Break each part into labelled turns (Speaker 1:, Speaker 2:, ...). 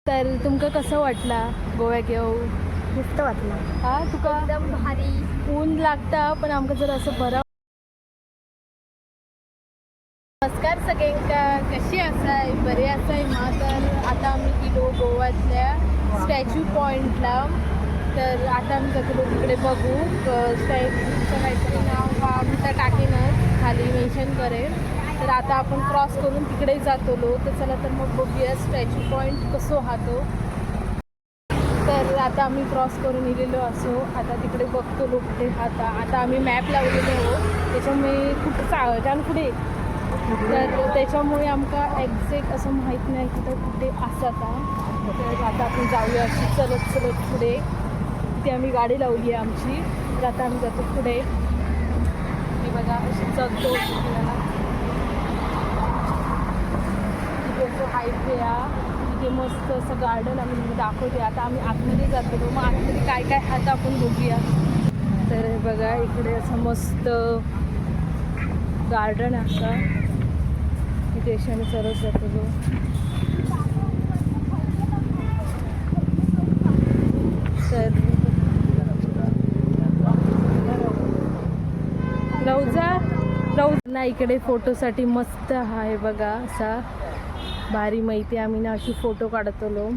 Speaker 1: तर तुमका कसं वाटला गोव्याक येऊ?
Speaker 2: मस्त वाटला.
Speaker 1: हा तुका
Speaker 2: एकदम भारी.
Speaker 1: ऊन लागता पण आमका जर असं बरं. नमस्कार सगळ्यांका, कशी आसाय? बरे आसाय मा? तर आता आम्ही गेलो गोव्यातल्या स्टॅच्यू पॉईंटला. तर आता आम्ही जातो तिकडे बघू. स्टॅच्यूचं काहीतरी नाव हा मी तर टाकेनच, खाली मेन्शन करेन. तर आता आपण क्रॉस करून तिकडे जातो. तर चला तर मग बघूया स्टॅच्यू पॉईंट कसो हातो. तर आता आम्ही क्रॉस करून इलेलो असो. आता तिकडे बघतो कुठे आता आम्ही मॅप लावलेलो आहोत, त्याच्यामुळे खूप जाण पुढे. तर त्याच्यामुळे आमका एक्झॅक्ट असं माहीत नाही की तर कुठे असता. तर आता आपण जाऊया अशी चलत पुढे. तिथे आम्ही गाडी लावली आहे आमची. तर आता आम्ही जातो पुढे. हे बघा अशी चलतो आपल्याला. तिथे असं हायवे आहे, तिथे मस्त असं गार्डन आम्ही दाखवते. आता आम्ही आतमध्ये जातो. मग आतमध्ये काय काय हात आपण बघूया. तर हे बघा इकडे असं मस्त गार्डन असा, तिथे अशी आम्ही चलत जातो. तर रौजा इकडे फोटोसाठी मस्त आहे बघा. असा भारी माहिती आम्ही ना अशी फोटो काढतलो.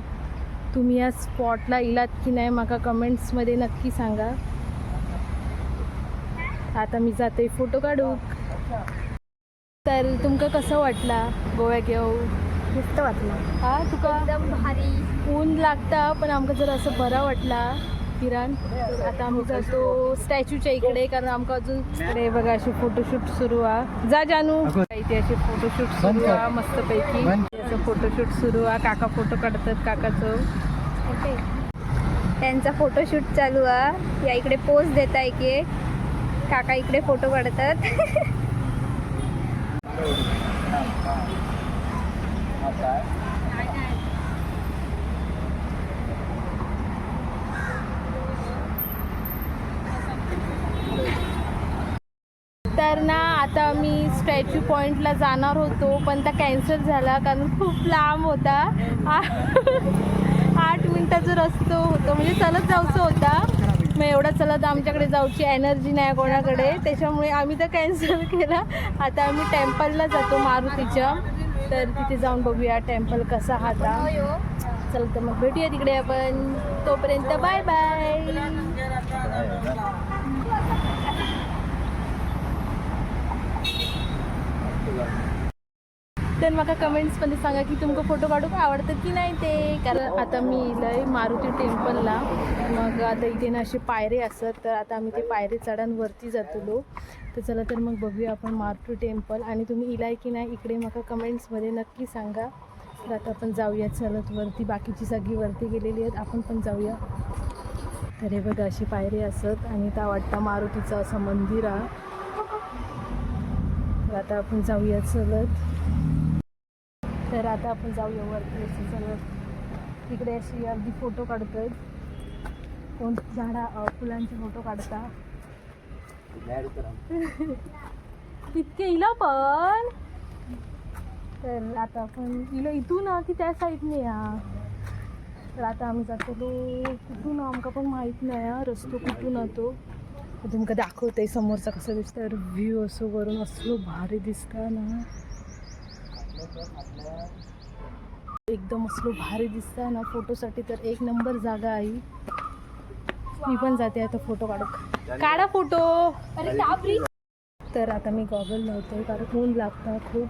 Speaker 1: तुम्ही या स्पॉटला इलात की नाही माका कमेंट्समध्ये नक्की सांगा. आता मी जाते फोटो काढू. तर तुमका कसं वाटला गोव्याक येऊ?
Speaker 2: मस्त वाटला.
Speaker 1: हा तुका
Speaker 2: एकदम भारी.
Speaker 1: ऊन लागता पण आमका जर असं बरा वाटला फिरान. आता आम्ही जातो स्टॅच्यूच्या इकडे, कारण आमका अजून इकडे बघा अशी फोटोशूट सुरू आहे. जा जानू. इथे अशी फोटोशूट सुरू आहे मस्तपैकी. असं फोटोशूट सुरू आहे. काका फोटो काढतात. काकाचं
Speaker 2: त्यांचा फोटोशूट चालू आहे. या इकडे पोज देत आहे की काका इकडे फोटो काढतात.
Speaker 1: तर ना आता आम्ही स्टॅच्यू पॉईंटला जाणार होतो, पण त्या कॅन्सल झाला कारण खूप लांब होता. 8 मिनिटाचा रस्ता होतं, म्हणजे चलत जायचं होता. मग एवढं चलत आमच्याकडे जाऊची एनर्जी नाही कोणाकडे, त्याच्यामुळे आम्ही तर कॅन्सल केला. आता आम्ही टेम्पलला जातो मारुतीच्या. तर तिथे जाऊन बघूया टेम्पल कसा हाता. चल तर मग भेटूया तिकडे आपण. तोपर्यंत बाय बाय. तर मला कमेंट्समध्ये सांगा की तुमका फोटो काढूक आवडतं की नाही ते. कारण आता मी इलंय मारुती टेम्पलला. मग आता इथे ना असे पायरे असतात, तर आता आम्ही ते पायरे चढान वरती जातो. तर चला तर मग बघूया आपण मारुती टेम्पल. आणि तुम्ही इलाय की नाही इकडे मला कमेंट्समध्ये नक्की सांगा. तर आता आपण जाऊया चलत वरती. बाकीची सगळी वरती गेलेली आहेत, आपण पण जाऊया. तर हे बघा अशी पायरे असत आणि त्या वाटतं मारुतीचं असं मंदिर आहे. तर आता आपण जाऊया चलत. तर आता आपण जाऊया वरती अशी चलत. इकडे अशी अगदी फोटो काढतात. कोण फुलांचे फोटो काढता. तितके इला पण. तर आता आपण इला इथून की त्या साईडने या. तर आता आम्ही जातो कुठून आमका पण माहीत नाही रस्तो कुठून येतो. तुमका दाखवते समोरचा कसं दिसतं. तर व्ह्यू असो वरून असलो भारी दिसता ना, एकदम असलो भारी दिसता ना फोटोसाठी. तर एक नंबर जागा आहे. मी पण जाते आता फोटो काढा फोटो. तर आता मी गॉगल लावते कारण ऊन लागतं खूप.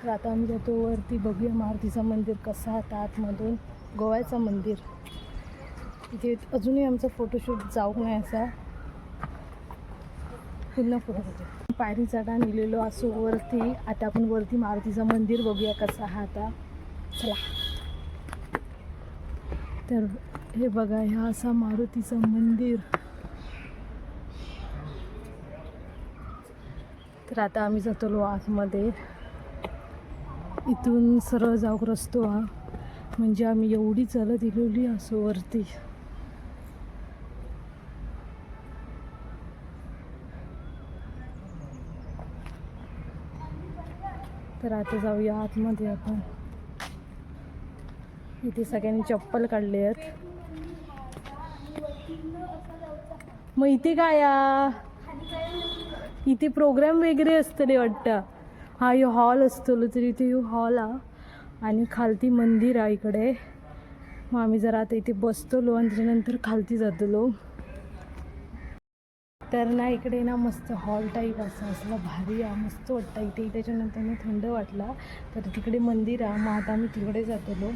Speaker 1: तर आता आम्ही जातो वरती. बघूया मारुतीचं मंदिर कसं आता आतमधून. गोव्याचं मंदिर. तिथे अजूनही आमचा फोटोशूट जाऊ नये असा. पुन्हा फोटो काढतो. पायरी चढा नेलेलो असो वरती. आता आपण वरती मारुतीचं मंदिर बघूया कसं आहे आता. चला. तर हे बघा ह्या असा मारुतीचं मंदिर. तर आता आम्ही जातो आतमध्ये. इथून सरळ जाऊ रस्तो हा, म्हणजे आम्ही एवढी चलत इलेली असो वरती. तर आता जाऊया आतमध्ये आपण. इथे सगळ्यांनी चप्पल काढले आहेत. मग इथे काय इथे प्रोग्राम वगैरे असतले वाटतं. हा यो हॉल असतो तर इथे यो हॉल हा आणि खालती मंदिर आहे इकडे. मग आम्ही जरा आता इथे बसतलो आणि त्याच्यानंतर खालती जातलो. तर ना इकडे ना मस्त हॉल टाईप असं भारी आहे, मस्त वाटतं इथे. त्याच्यानंतर मी थंड वाटला तर तिकडे मंदिर आहे. मग आता आम्ही तिकडे जातलो.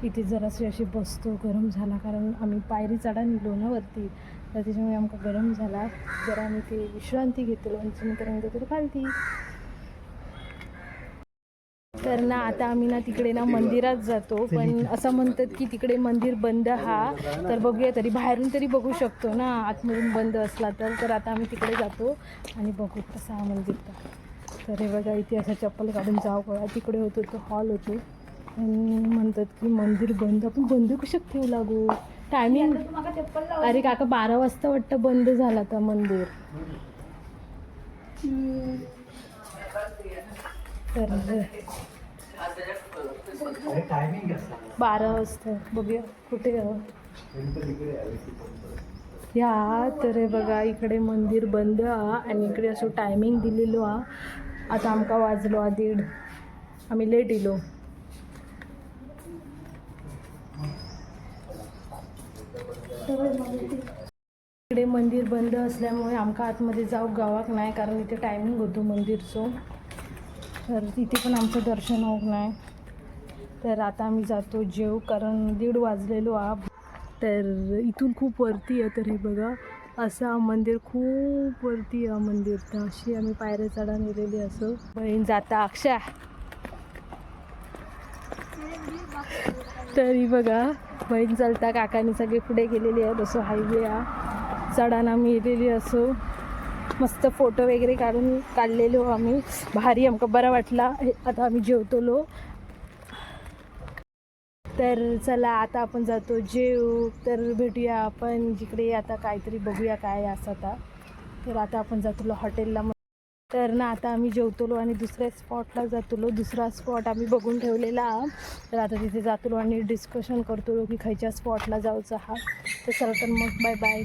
Speaker 1: इथे जराशी अशी बसतो, गरम झाला कारण आम्ही पायरी चढा निघलो ना वरती, तर त्याच्यामुळे आमका गरम झाला. जरा आम्ही ते विश्रांती घेतलो आणि त्याच्यानंतर तर खालती. तर ना आता आम्ही ना तिकडे ना मंदिरात जातो, पण असं म्हणतात की तिकडे मंदिर बंद हा. तर बघूया, तरी बाहेरून तरी बघू शकतो ना, आतमधून बंद असला तर आता आम्ही तिकडे जातो आणि बघू कसा हा मंदिर. तर हे बघा इथे असं चप्पल काढून जाऊ कळा. तिकडे होतो तो हॉल होतो आणि म्हणतात की मंदिर बंद. आपण बंद कशा ठेवू लागू टायमिंग. अरे काका 12 वाजता वाटतं बंद झाला तर मंदिर. तर 12 वाजता बघूया कुठे या. तर हे बघा इकडे मंदिर बंद हा आणि इकडे असं टायमिंग दिलेलो हा. आता आमका वाजलो 1:30. आम्ही लेट येलो. इकडे मंदिर बंद असल्यामुळे आमका आतमध्ये जाऊ गावाक नाही, कारण इथे टायमिंग होतो मंदिरचं. तर तिथे पण आमचं दर्शन होत नाही. तर आता आम्ही जातो जेव, कारण 1:30 वाजलेलो हा. तर इथून खूप वरती आहे. तर हे बघा असं मंदिर खूप वरती आहे मंदिर. तर अशी आम्ही पायऱ्या चढा नेलेली. असं बहीण जाता अक्षा. तरी बघा बहीण चालता, काकांनी सगळे पुढे गेलेले आहेत. असं हायवे हा चढान आम्ही गेलेली. असो मस्त फोटो वगैरे काढलेलो आम्ही. भारी आमका बरा वाटला. आता आम्ही जेवतलो. तर चला आता आपण जातो जेव. तर भेटूया आपण जिकडे आता काहीतरी बघूया काय असं आता. तर आता आपण जातलो हॉटेलला. तर ना आता आम्ही जेवतलो आणि दुसऱ्या स्पॉटला जातलो. दुसरा स्पॉट आम्ही बघून ठेवलेला. तर आता तिथे जातलो आणि डिस्कशन करतो की खायच्या स्पॉटला जायचं हा. तर चला तर मग बाय बाय.